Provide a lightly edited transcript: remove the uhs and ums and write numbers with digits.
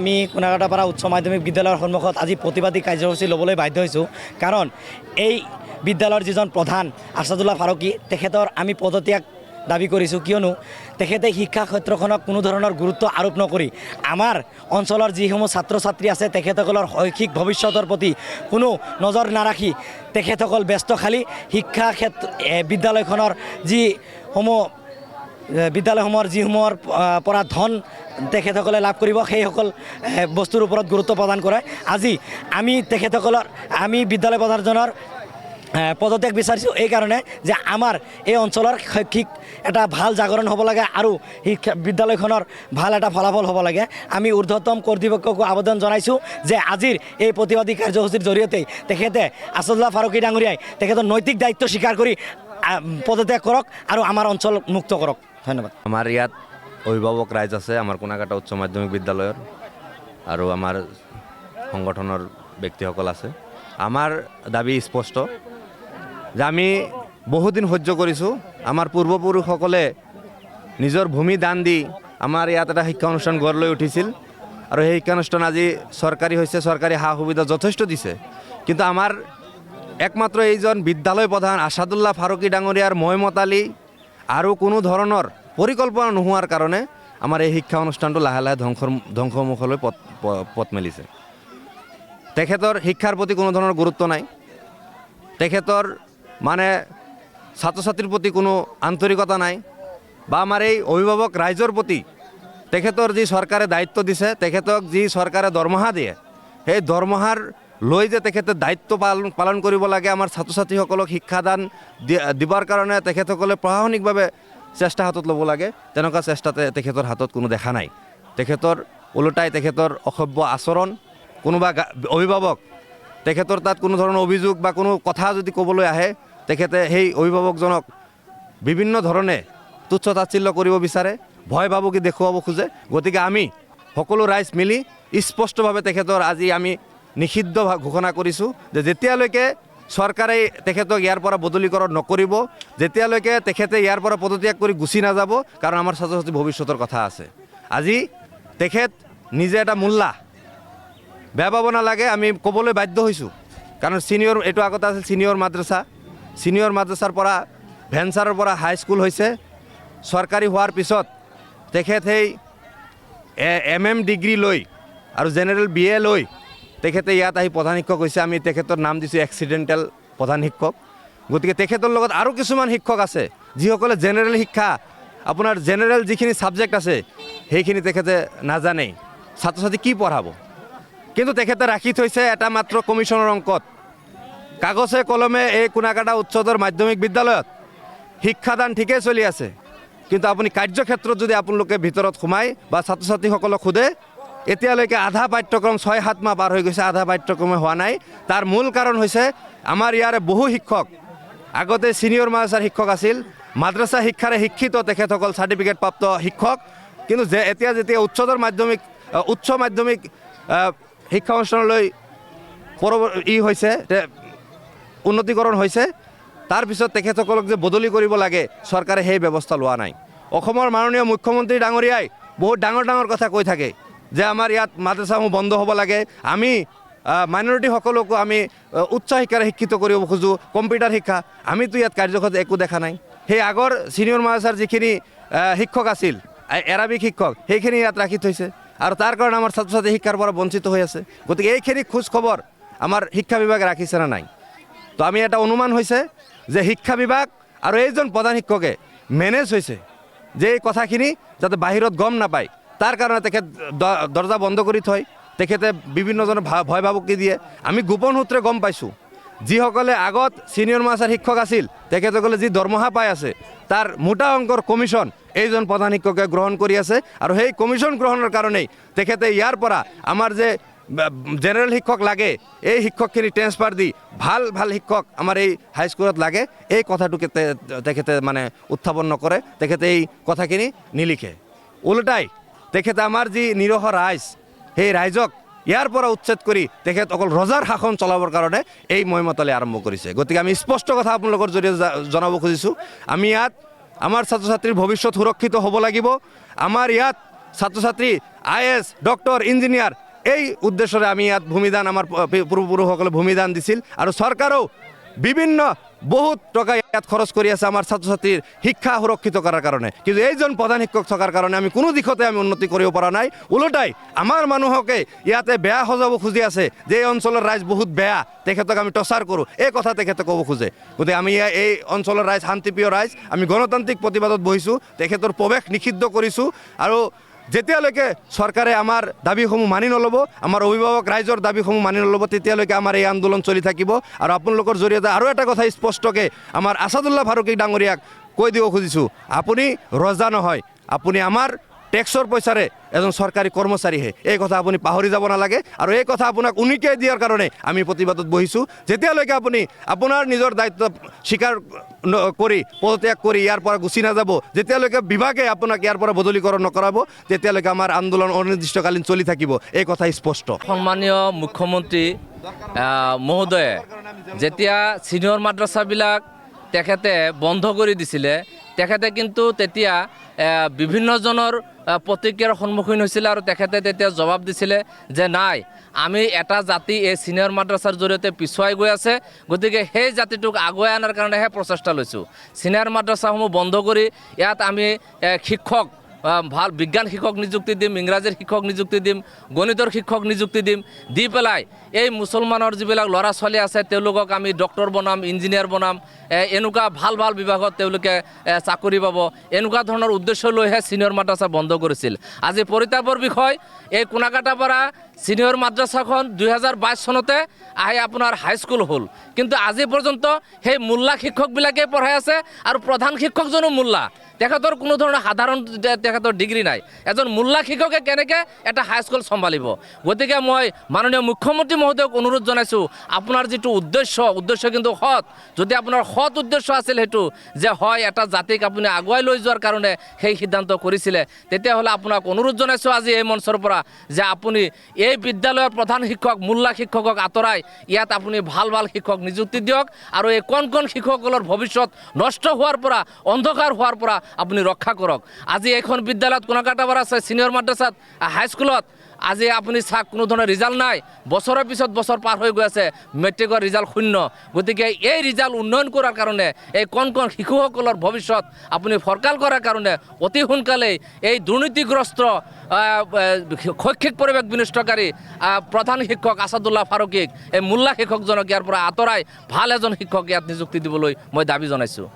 আমি কোনাঘাটাপাৰা উচ্চ মাধ্যমিক বিদ্যালয়ৰ সন্মুখত আজি প্ৰতিবাদী কাৰ্যসূচী ল'বলৈ বাধ্য হৈছোঁ কাৰণ এই বিদ্যালয়ৰ যিজন প্ৰধান আছাদুল্লাহ ফাৰুকী তেখেতৰ আমি পদত্যাগ দাবী কৰিছোঁ কিয়নো তেখেতে শিক্ষা ক্ষেত্ৰখনক কোনো ধৰণৰ গুৰুত্ব আৰোপ নকৰি আমাৰ অঞ্চলৰ যিসমূহ ছাত্ৰ ছাত্ৰী আছে তেখেতসকলৰ শৈক্ষিক ভৱিষ্যতৰ প্ৰতি কোনো নজৰ নাৰাখি তেখেতসকল ব্যস্ত খালি শিক্ষা ক্ষেত্ৰ বিদ্যালয়খনৰ বিদ্যালয়সমূহৰ যিসমূহৰ পৰা ধন তেখেতসকলে লাভ কৰিব সেইসকল বস্তুৰ ওপৰত গুৰুত্ব প্ৰদান কৰে। আজি আমি বিদ্যালয় প্ৰধানজনৰ পদত্যাগ বিচাৰিছোঁ এই কাৰণে যে আমাৰ এই অঞ্চলৰ শৈক্ষিক এটা ভাল জাগৰণ হ'ব লাগে আৰু শিক্ষা বিদ্যালয়খনৰ ভাল এটা ফলাফল হ'ব লাগে। আমি ঊৰ্ধ্বতম কৰ্তৃপক্ষকো আবেদন জনাইছোঁ যে আজিৰ এই প্ৰতিবাদী কাৰ্যসূচীৰ জৰিয়তে তেখেতে আছাদুল্লাহ ফাৰুকী ডাঙৰীয়াই তেখেতৰ নৈতিক দায়িত্ব স্বীকাৰ কৰি পদত্যাগ কৰক আৰু আমাৰ অঞ্চল মুক্ত কৰক। ধন্যবাদ। আমাৰ ইয়াত অভিভাৱক ৰাইজ আছে আমাৰ কোনাঘাটা উচ্চ মাধ্যমিক বিদ্যালয়ৰ আৰু আমাৰ সংগঠনৰ ব্যক্তিসকল আছে। আমাৰ দাবী স্পষ্ট যে আমি বহুদিন সহ্য কৰিছোঁ। আমাৰ পূৰ্বপুৰুষসকলে নিজৰ ভূমি দান দি আমাৰ ইয়াত এটা শিক্ষা অনুষ্ঠান গঢ় লৈ উঠিছিল আৰু সেই শিক্ষানুষ্ঠান আজি চৰকাৰী হৈছে, চৰকাৰী সা সুবিধা যথেষ্ট দিছে, কিন্তু আমাৰ একমাত্ৰ এইজন বিদ্যালয় প্ৰধান আছাদুল্লাহ ফাৰুকী ডাঙৰীয়াৰ মইমতালি আৰু কোনো ধৰণৰ পৰিকল্পনা নোহোৱাৰ কাৰণে আমাৰ এই শিক্ষা অনুষ্ঠানটো লাহে লাহে ধ্বংসমুখলৈ পথ মেলিছে। তেখেতৰ শিক্ষাৰ প্ৰতি কোনো ধৰণৰ গুৰুত্ব নাই, তেখেতৰ মানে ছাত্ৰ ছাত্ৰীৰ প্ৰতি কোনো আন্তৰিকতা নাই, বা আমাৰ এই অভিভাৱক ৰাইজৰ প্ৰতি তেখেতৰ যি চৰকাৰে দায়িত্ব দিছে, তেখেতক যি চৰকাৰে দৰমহা দিয়ে সেই দৰমহাৰ লৈ যে তেখেতে দায়িত্ব পালন কৰিব লাগে আমাৰ ছাত্ৰ ছাত্ৰীসকলক শিক্ষাদান দিবৰ কাৰণে তেখেতসকলে প্ৰশাসনিকভাৱে চেষ্টা হাতত ল'ব লাগে, তেনেকুৱা চেষ্টা তেখেতৰ হাতত কোনো দেখা নাই। তেখেতৰ ওলোটাই তেখেতৰ অসভ্য আচৰণ, কোনোবা অভিভাৱক তেখেতৰ তাত কোনো ধৰণৰ অভিযোগ বা কোনো কথা যদি ক'বলৈ আহে তেখেতে সেই অভিভাৱকজনক বিভিন্ন ধৰণে তুচ্ছ তাচ্ছিল্য কৰিব বিচাৰে, ভয় ভাবুকি দেখুৱাব খোজে। গতিকে আমি সকলো ৰাইজ মিলি স্পষ্টভাৱে তেখেতৰ আজি আমি নিষিদ্ধ ঘোষণা কৰিছোঁ যে যেতিয়ালৈকে চৰকাৰে তেখেতক ইয়াৰ পৰা বদলীকৰণ নকৰিব, যেতিয়ালৈকে তেখেতে ইয়াৰ পৰা পদত্যাগ কৰি গুচি নাযাব, কাৰণ আমাৰ ছাত্ৰ ছাত্ৰীৰ ভৱিষ্যতৰ কথা আছে। আজি তেখেত নিজে এটা মোল্লা, বেয়া পাব নালাগে, আমি ক'বলৈ বাধ্য হৈছোঁ কাৰণ ছিনিয়ৰ এইটো আগতে আছিল ছিনিয়ৰ মাদ্ৰাছাৰ পৰা ভেঞ্চাৰৰ পৰা হাইস্কুল হৈছে। চৰকাৰী হোৱাৰ পিছত তেখেত সেই MM ডিগ্ৰী লৈ আৰু জেনেৰেল BA লৈ তেখেতে ইয়াত আহি প্ৰধান শিক্ষক হৈছে। আমি তেখেতৰ নাম দিছোঁ এক্সিডেণ্টেল প্ৰধান শিক্ষক। গতিকে তেখেতৰ লগত আৰু কিছুমান শিক্ষক আছে যিসকলে জেনেৰেল শিক্ষা, আপোনাৰ জেনেৰেল যিখিনি ছাবজেক্ট আছে সেইখিনি তেখেতে নাজানেই, ছাত্ৰ ছাত্ৰী কি পঢ়াব, কিন্তু তেখেতে ৰাখি থৈছে এটা মাত্ৰ কমিশ্যনৰ অংকত। কাগজে কলমে এই কোনাঘাটা উচ্চতৰ মাধ্যমিক বিদ্যালয়ত শিক্ষাদান ঠিকেই চলি আছে, কিন্তু আপুনি কাৰ্যক্ষেত্ৰত যদি আপোনালোকে ভিতৰত সোমাই বা ছাত্ৰ ছাত্ৰীসকলক সোধে, এতিয়ালৈকে আধা পাঠ্যক্ৰম 6-7 মাহ পাৰ হৈ গৈছে, আধা পাঠ্যক্ৰমে হোৱা নাই। তাৰ মূল কাৰণ হৈছে আমাৰ ইয়াৰে বহু শিক্ষক আগতে ছিনিয়ৰ মাদ্ৰাছাৰ শিক্ষক আছিল, মাদ্ৰাছা শিক্ষাৰে শিক্ষিত তেখেতসকল চাৰ্টিফিকেট প্ৰাপ্ত শিক্ষক, কিন্তু এতিয়া যেতিয়া উচ্চ মাধ্যমিক শিক্ষা অনুষ্ঠানলৈ হৈছে উন্নতিকৰণ হৈছে, তাৰপিছত তেখেতসকলক যে বদলি কৰিব লাগে চৰকাৰে সেই ব্যৱস্থা লোৱা নাই। অসমৰ মাননীয় মুখ্যমন্ত্ৰী ডাঙৰীয়াই বহুত ডাঙৰ ডাঙৰ কথা কৈ থাকে যে আমাৰ ইয়াত মাদ্ৰাছাসমূহ বন্ধ হ'ব লাগে, আমি মাইনৰিটিসকলকো আমি উচ্চ শিক্ষাৰে শিক্ষিত কৰিব খোজোঁ, কম্পিউটাৰ শিক্ষা। আমিতো ইয়াত কাৰ্যক্ষেত্ৰত একো দেখা নাই। সেই আগৰ ছিনিয়ৰ মাদ্ৰাছাৰ যিখিনি শিক্ষক আছিল, এৰাবিক শিক্ষক, সেইখিনি ইয়াত ৰাখি থৈছে আৰু তাৰ কাৰণে আমাৰ ছাত্ৰ ছাত্ৰী শিক্ষাৰ পৰা বঞ্চিত হৈ আছে। গতিকে এইখিনি খোজ খবৰ আমাৰ শিক্ষা বিভাগে ৰাখিছে নে নাই? তো আমি এটা অনুমান হৈছে যে শিক্ষা বিভাগ আৰু এইজন প্ৰধান শিক্ষকে মেনেজ হৈছে যে এই কথাখিনি যাতে বাহিৰত গম নাপায়, তাৰ কাৰণে তেখেত দৰ্জা বন্ধ কৰি থয়, তেখেতে বিভিন্নজনে ভয় ভাবুকি দিয়ে। আমি গোপন সূত্ৰে গম পাইছোঁ যিসকলে আগত ছিনিয়ৰ মাদ্ৰাছাৰ শিক্ষক আছিল তেখেতসকলে যি দৰমহা পাই আছে তাৰ মোটা অংকৰ কমিশ্যন এইজন প্ৰধান শিক্ষকে গ্ৰহণ কৰি আছে, আৰু সেই কমিশ্যন গ্ৰহণৰ কাৰণেই তেখেতে ইয়াৰ পৰা আমাৰ যে জেনেৰেল শিক্ষক লাগে এই শিক্ষকখিনি ট্ৰেন্সফাৰ দি ভাল শিক্ষক আমাৰ এই হাইস্কুলত লাগে, এই কথাটোকে তেখেতে মানে উত্থাপন নকৰে, তেখেতে এই কথাখিনি নিলিখে। ওলোটাই তেখেতে আমাৰ যি নিৰহ ৰাইজ সেই ৰাইজক ইয়াৰ পৰা উচ্ছেদ কৰি তেখেত অকল ৰজাৰ শাসন চলাবৰ কাৰণে এই মইমতালি আৰম্ভ কৰিছে। গতিকে আমি স্পষ্ট কথা আপোনালোকৰ জৰিয়তে জনাব খুজিছোঁ, আমি ইয়াত আমাৰ ছাত্ৰ ছাত্ৰীৰ ভৱিষ্যত সুৰক্ষিত হ'ব লাগিব। আমাৰ ইয়াত ছাত্ৰ ছাত্ৰী IAS ডক্টৰ ইঞ্জিনিয়াৰ এই উদ্দেশ্যৰে আমি ইয়াত ভূমিদান আমাৰ পূৰ্বপুৰুষসকলে ভূমিদান দিছিল আৰু চৰকাৰেও বিভিন্ন বহুত টকা ইয়াত খৰচ কৰি আছে আমাৰ ছাত্ৰ ছাত্ৰীৰ শিক্ষা সুৰক্ষিত কৰাৰ কাৰণে কিন্তু এইজন প্ৰধান শিক্ষক থকাৰ কাৰণে আমি কোনো দিশতে আমি উন্নতি কৰিব পৰা নাই ওলোটাই আমাৰ মানুহকে ইয়াতে বেয়া সজাব খুজি আছে যে এই অঞ্চলৰ ৰাইজ বহুত বেয়া তেখেতক আমি টৰ্চাৰ কৰোঁ এই কথা তেখেতে ক'ব খোজে গতিকে আমি এই অঞ্চলৰ ৰাইজ শান্তিপ্ৰিয় ৰাইজ আমি গণতান্ত্ৰিক প্ৰতিবাদত বহিছোঁ তেখেতৰ প্ৰৱেশ নিষিদ্ধ কৰিছোঁ আৰু যেতিয়ালৈকে চৰকাৰে আমাৰ দাবীসমূহ মানি নল'ব আমাৰ অভিভাৱক ৰাইজৰ দাবীসমূহ মানি নল'ব তেতিয়ালৈকে আমাৰ এই আন্দোলন চলি থাকিব আৰু আপোনালোকৰ জৰিয়তে আৰু এটা কথা স্পষ্টকৈ আমাৰ আছাদুল্লাহ ফাৰুকী ডাঙৰীয়াক কৈ দিব খুজিছোঁ আপুনি ৰজা নহয় আপুনি আমাৰ টেক্সৰ পইচাৰে এজন চৰকাৰী কৰ্মচাৰীহে এই কথা আপুনি পাহৰি যাব নালাগে আৰু এই কথা আপোনাক উনিকে দিয়াৰ কাৰণে আমি প্ৰতিবাদত বহিছোঁ যেতিয়ালৈকে আপুনি আপোনাৰ নিজৰ দায়িত্ব স্বীকাৰ কৰি পদত্যাগ কৰি ইয়াৰ পৰা গুচি নাযাব যেতিয়ালৈকে বিভাগে আপোনাক ইয়াৰ পৰা বদলীকৰণ নকৰাব তেতিয়ালৈকে আমাৰ আন্দোলন অনিৰ্দিষ্টকালীন চলি থাকিব এই কথা স্পষ্ট সন্মানীয় মুখ্যমন্ত্ৰী মহোদয়ে যেতিয়া ছিনিয়ৰ মাদ্ৰাছাবিলাক তেখেতে বন্ধ কৰি দিছিলে তেখেতে কিন্তু তেতিয়া বিভিন্নজনৰ প্ৰতিক্ৰিয়াৰ সন্মুখীন হৈছিলে আৰু তেখেতে তেতিয়া জবাব দিছিলে যে নাই আমি এটা জাতি এই ছিনিয়ৰ মাদ্ৰাছাৰ জৰিয়তে পিছুৱাই গৈ আছে গতিকে সেই জাতিটোক আগুৱাই অনাৰ কাৰণেহে প্ৰচেষ্টা লৈছোঁ ছিনিয়ৰ মাদ্ৰাছাসমূহ বন্ধ কৰি ইয়াত আমি শিক্ষক ভাল বিজ্ঞান শিক্ষক নিযুক্তি দিম ইংৰাজীৰ শিক্ষক নিযুক্তি দিম গণিতৰ শিক্ষক নিযুক্তি দিম দি পেলাই এই মুছলমানৰ যিবিলাক ল'ৰা ছোৱালী আছে তেওঁলোকক আমি ডক্টৰ বনাম ইঞ্জিনিয়াৰ বনাম এনেকুৱা ভাল ভাল বিভাগত তেওঁলোকে চাকৰি পাব এনেকুৱা ধৰণৰ উদ্দেশ্য লৈহে ছিনিয়ৰ মাদ্ৰাছা বন্ধ কৰিছিল আজি পৰিতাপৰ বিষয় এই কোনাকাটাপাৰা ছিনিয়ৰ মাদ্ৰাছাখন 2022 চনতে আহি আপোনাৰ হাইস্কুল হ'ল কিন্তু আজি পৰ্যন্ত সেই মোল্লা শিক্ষকবিলাকেই পঢ়াই আছে আৰু প্ৰধান শিক্ষকজনো মোল্লা তেখেতৰ কোনো ধৰণৰ সাধাৰণ তেখেতৰ ডিগ্ৰী নাই এজন মোল্লা শিক্ষকে কেনেকৈ এটা হাইস্কুল চম্ভালিব গতিকে মই মাননীয় মুখ্যমন্ত্ৰী মহোদয়ক অনুৰোধ জনাইছোঁ আপোনাৰ যিটো উদ্দেশ্য কিন্তু সৎ যদি আপোনাৰ সৎ উদ্দেশ্য আছিল সেইটো যে হয় এটা জাতিক আপুনি আগুৱাই লৈ যোৱাৰ কাৰণে সেই সিদ্ধান্ত কৰিছিলে তেতিয়াহ'লে আপোনাক অনুৰোধ জনাইছোঁ আজি এই মঞ্চৰ পৰা যে আপুনি এই বিদ্যালয়ৰ প্ৰধান শিক্ষক মোল্লা শিক্ষকক আঁতৰাই ইয়াত আপুনি ভাল ভাল শিক্ষক নিযুক্তি দিয়ক আৰু এই কণ শিক্ষকসকলৰ ভৱিষ্যত নষ্ট হোৱাৰ পৰা অন্ধকাৰ হোৱাৰ পৰা আপুনি ৰক্ষা কৰক আজি এইখন বিদ্যালয়ত কোনাকাটাপাৰা আছে ছিনিয়ৰ মাদ্ৰাছাত হাইস্কুলত আজি আপুনি চাওক কোনো ধৰণৰ ৰিজাল্ট নাই বছৰৰ পিছত বছৰ পাৰ হৈ গৈ আছে মেট্ৰিকৰ ৰিজাল্ট শূন্য গতিকে এই ৰিজাল্ট উন্নয়ন কৰাৰ কাৰণে এই কণ শিশুসকলৰ ভৱিষ্যত আপুনি ফৰকাল কৰাৰ কাৰণে অতি সোনকালেই এই দুৰ্নীতিগ্ৰস্ত শৈক্ষিক পৰিৱেশ বিনষ্টকাৰী প্ৰধান শিক্ষক আছাদুল্লাহ ফাৰুকীক এই মোল্লা শিক্ষকজনক ইয়াৰ পৰা আঁতৰাই ভাল এজন শিক্ষক ইয়াত নিযুক্তি দিবলৈ মই দাবী জনাইছোঁ